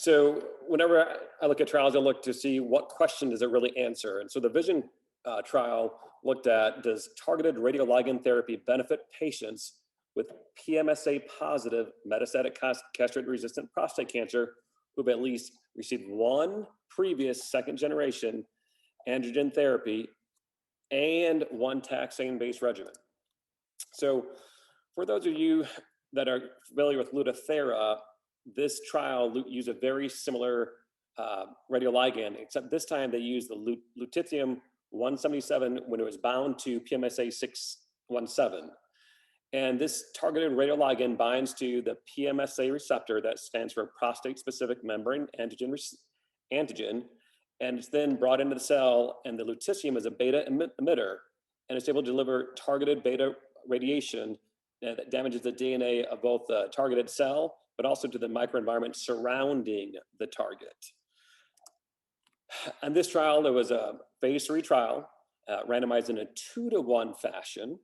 So whenever I look at trials, I look to see what question does it really answer. And so the Vision trial looked at, does targeted radioligand therapy benefit patients with PMSA positive metastatic castrate resistant prostate cancer who've at least received one previous second generation androgen therapy and one taxane based regimen. So for those of you that are familiar with Lutathera, this trial used a very similar radioligand, except this time they used the lutetium 177 when it was bound to PMSA 617. And this targeted radioligand binds to the PMSA receptor that stands for prostate specific membrane antigen, and it's then brought into the cell, and the lutetium is a beta emitter, and it's able to deliver targeted beta radiation that damages the DNA of both the targeted cell, but also to the microenvironment surrounding the target. And this trial, there was a phase 3 trial, randomized in a 2-to-1 fashion,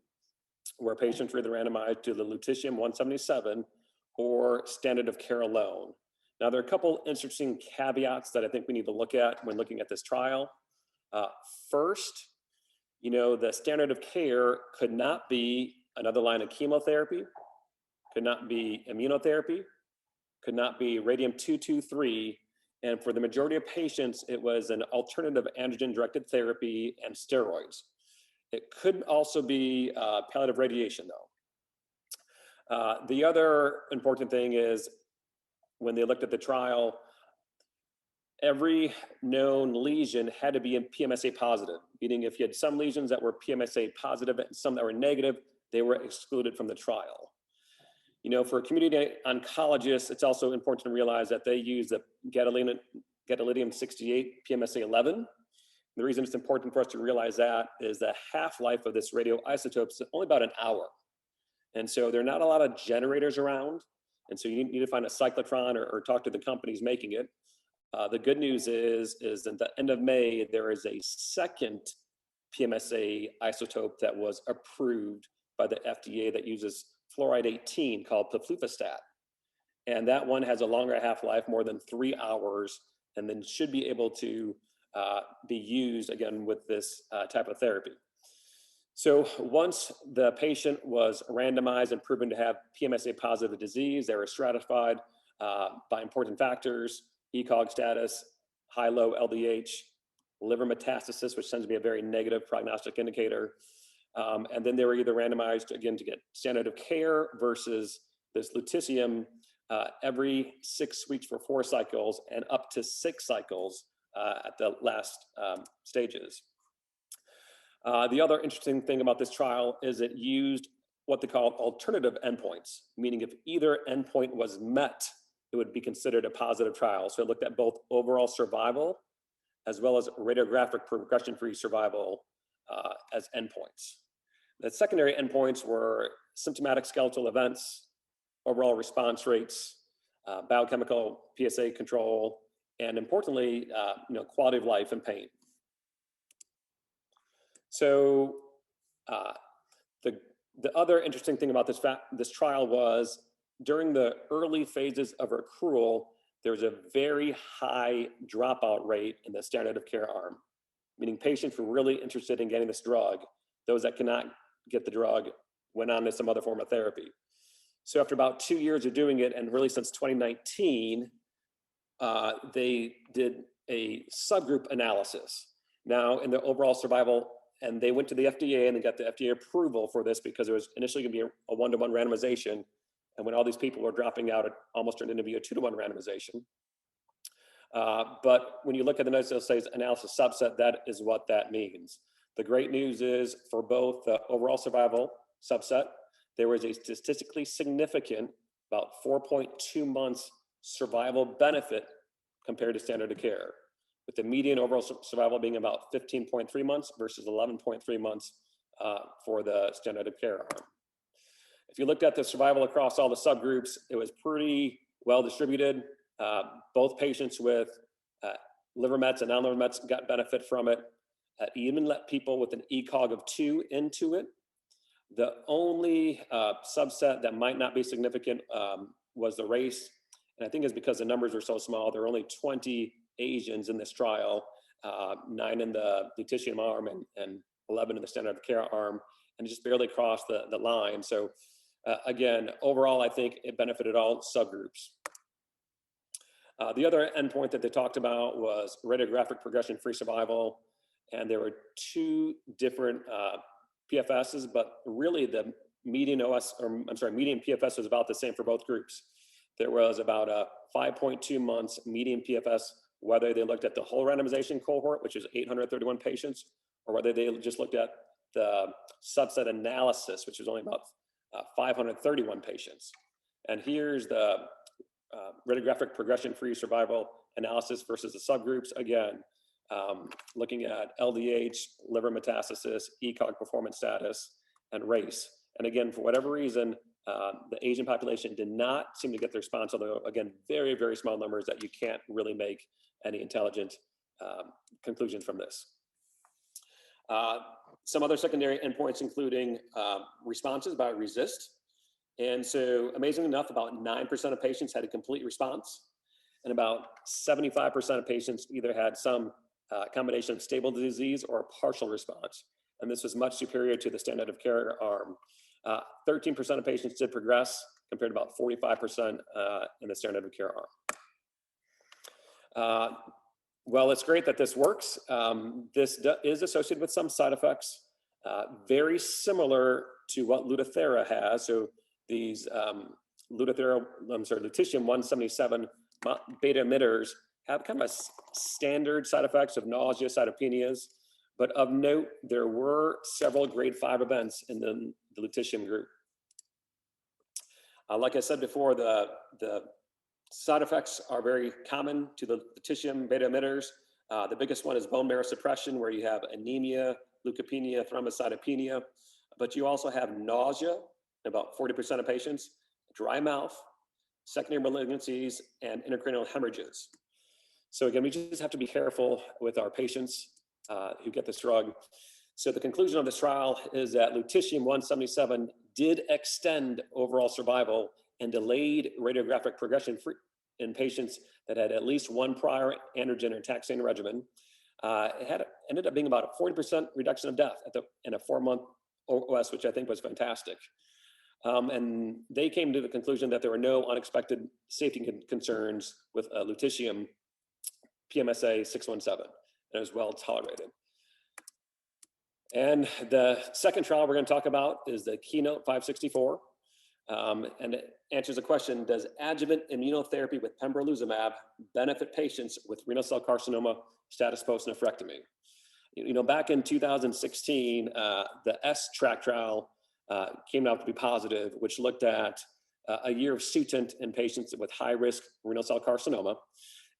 where patients were either randomized to the lutetium 177 or standard of care alone. Now, there are a couple interesting caveats that I think we need to look at when looking at this trial. First, the standard of care could not be another line of chemotherapy, could not be immunotherapy, could not be radium-223, and for the majority of patients, it was an alternative androgen-directed therapy and steroids. It could also be palliative radiation, though. The other important thing is when they looked at the trial, every known lesion had to be PMSA positive, meaning if you had some lesions that were PMSA positive and some that were negative, they were excluded from the trial. For community oncologists, it's also important to realize that they use the gadolinium-68 PMSA 11. The reason it's important for us to realize that is the half-life of this radioisotope is only about an hour. And so there are not a lot of generators around. And so you need to find a cyclotron or talk to the companies making it. The good news is at the end of May, there is a second PMSA isotope that was approved by the FDA that uses fluoride 18 called piflufolastat. And that one has a longer half-life, more than 3 hours, and then should be able to be used again with this type of therapy. So once the patient was randomized and proven to have PMSA positive disease, they were stratified by important factors: ECOG status, high-low LDH, liver metastasis, which tends to be a very negative prognostic indicator. And then they were either randomized again to get standard of care versus this lutetium every 6 weeks for 4 cycles and up to 6 cycles at the last stages. The other interesting thing about this trial is it used what they call alternative endpoints, meaning if either endpoint was met, it would be considered a positive trial. So it looked at both overall survival as well as radiographic progression-free survival as endpoints. The secondary endpoints were symptomatic skeletal events, overall response rates, biochemical PSA control, and importantly, quality of life and pain. So the other interesting thing about this trial was during the early phases of accrual, there was a very high dropout rate in the standard of care arm, meaning patients were really interested in getting this drug. Those that cannot get the drug went on to some other form of therapy. So after about 2 years of doing it, and really since 2019, they did a subgroup analysis. Now in the overall survival, and they went to the FDA and they got the FDA approval for this because it was initially going to be a 1-to-1 randomization. And when all these people were dropping out, it almost turned into be a 2-to-1 randomization. But when you look at the United States analysis subset, that is what that means. The great news is for both the overall survival subset, there was a statistically significant, about 4.2 months survival benefit compared to standard of care, with the median overall survival being about 15.3 months versus 11.3 months for the standard of care arm. If you looked at the survival across all the subgroups, it was pretty well distributed. Both patients with liver mets and non-liver mets got benefit from it. Even let people with an ECOG of 2 into it. The only subset that might not be significant was the race. And I think it's because the numbers were so small. There were only 20 Asians in this trial, 9 in the lutetium arm and 11 in the standard of care arm, and it just barely crossed the line. So again, overall, I think it benefited all subgroups. The other endpoint that they talked about was radiographic progression-free survival, and there were 2 different PFSs, but really the median median PFS was about the same for both groups. There was about a 5.2 months median PFS, whether they looked at the whole randomization cohort, which is 831 patients, or whether they just looked at the subset analysis, which was only about 531 patients. And here's the radiographic progression-free survival analysis versus the subgroups. Again, looking at LDH, liver metastasis, ECOG performance status, and race. And again, for whatever reason, the Asian population did not seem to get the response, although again, very, very small numbers that you can't really make any intelligent conclusions from this. Some other secondary endpoints, including responses by RECIST. And so amazingly enough, about 9% of patients had a complete response, and about 75% of patients either had some combination of stable disease or a partial response. And this was much superior to the standard of care arm. 13% of patients did progress, compared to about 45% in the standard of care arm. Well, it's great that this works. This is associated with some side effects, very similar to what Lutathera has. So these lutetium-177 beta emitters have kind of a standard side effects of nausea, cytopenias. But of note, there were several grade 5 events in the lutetium group. Like I said before, the side effects are very common to the lutetium beta emitters. The biggest one is bone marrow suppression, where you have anemia, leukopenia, thrombocytopenia, but you also have nausea in about 40% of patients, dry mouth, secondary malignancies, and intracranial hemorrhages. So again, we just have to be careful with our patients who get this drug. So the conclusion of this trial is that lutetium-177 did extend overall survival and delayed radiographic progression in patients that had at least one prior androgen or taxane regimen. It ended up being about a 40% reduction of death in a 4-month OS, which I think was fantastic. And they came to the conclusion that there were no unexpected safety concerns with lutetium PMSA 617, and it was well tolerated. And the second trial we're going to talk about is the Keynote 564. And it answers the question, does adjuvant immunotherapy with pembrolizumab benefit patients with renal cell carcinoma status post nephrectomy? You know, back in 2016, the S-TRACK trial came out to be positive, which looked at a year of Sutent in patients with high-risk renal cell carcinoma,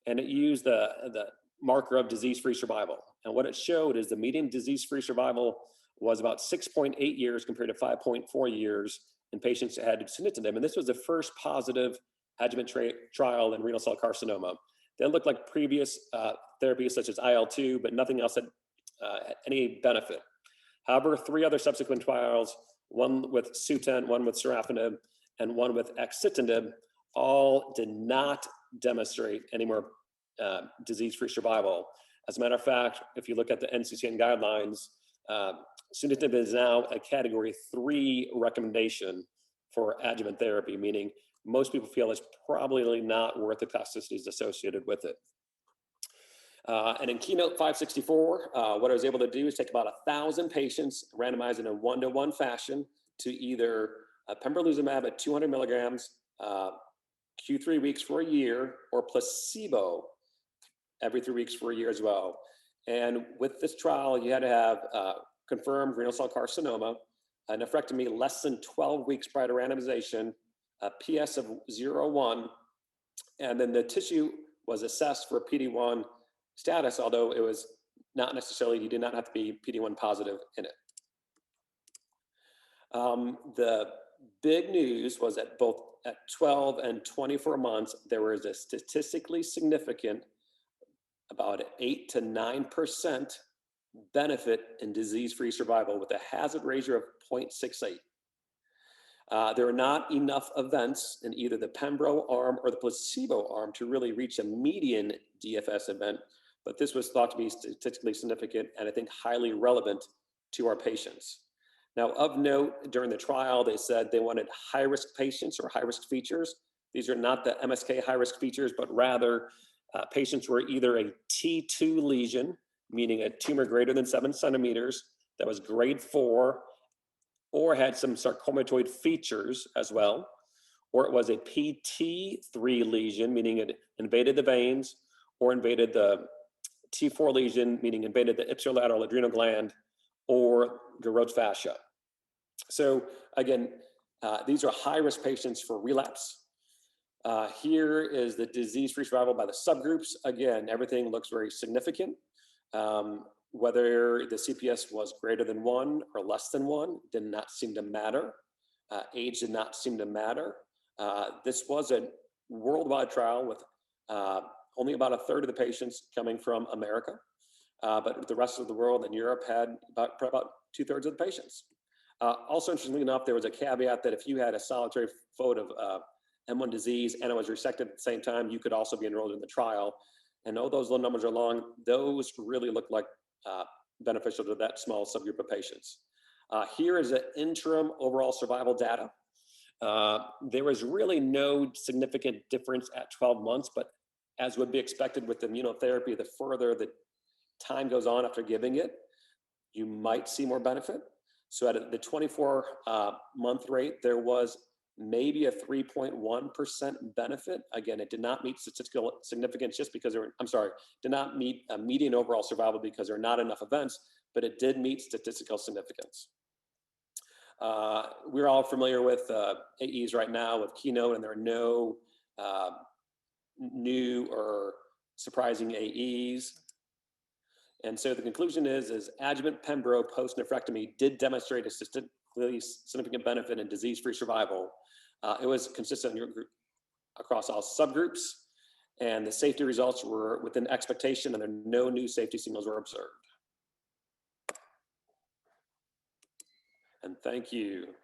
and it used the marker of disease-free survival. And what it showed is the median disease-free survival was about 6.8 years compared to 5.4 years in patients that had sunitinib. And this was the first positive adjuvant trial in renal cell carcinoma. They looked like previous therapies such as IL-2, but nothing else had any benefit. However, 3 other subsequent trials, one with Sutent, one with sorafenib, and one with axitinib, all did not demonstrate any more disease-free survival. As a matter of fact, if you look at the NCCN guidelines, sunitinib is now a category 3 recommendation for adjuvant therapy, meaning most people feel it's probably not worth the toxicities associated with it. And in Keynote 564, what I was able to do is take about 1,000 patients, randomized in a 1-to-1 fashion to either pembrolizumab at 200 milligrams, Q3 weeks for a year, or placebo every 3 weeks for a year as well. And with this trial, you had to have confirmed renal cell carcinoma, a nephrectomy less than 12 weeks prior to randomization, a PS of 0.1, and then the tissue was assessed for PD-1 status, although it was not necessarily, you did not have to be PD-1 positive in it. The big news was that both at 12 and 24 months, there was a statistically significant, about 8 to 9% benefit in disease-free survival with a hazard ratio of 0.68. There are not enough events in either the Pembro arm or the placebo arm to really reach a median DFS event, but this was thought to be statistically significant and I think highly relevant to our patients. Now, of note, during the trial, they said they wanted high-risk patients or high-risk features. These are not the MSK high-risk features, but rather patients were either a T2 lesion, meaning a tumor greater than 7 centimeters that was grade 4, or had some sarcomatoid features as well, or it was a PT3 lesion, meaning it invaded the veins, or invaded the T4 lesion, meaning invaded the ipsilateral adrenal gland, or Garot's fascia. So again, these are high-risk patients for relapse. Here is the disease-free survival by the subgroups. Again, everything looks very significant. Whether the CPS was greater than 1 or less than 1 did not seem to matter. Age did not seem to matter. This was a worldwide trial with only about a third of the patients coming from America, but the rest of the world and Europe had about 2/3 of the patients. Also, interestingly enough, there was a caveat that if you had a solitary photo of M1 disease and it was resected at the same time, you could also be enrolled in the trial. And though those little numbers are long, those really look like beneficial to that small subgroup of patients. Here is an interim overall survival data. There was really no significant difference at 12 months, but as would be expected with immunotherapy, the further the time goes on after giving it, you might see more benefit. So at the 24-month rate, there was maybe a 3.1% benefit. Again, it did not meet statistical significance just because did not meet a median overall survival because there are not enough events, but it did meet statistical significance. We're all familiar with AEs right now with Keynote, and there are no new or surprising AEs. And so the conclusion is adjuvant Pembro post-nephrectomy did demonstrate a statistically significant benefit in disease-free survival. It was consistent across all subgroups, and the safety results were within expectation, and no new safety signals were observed. And thank you.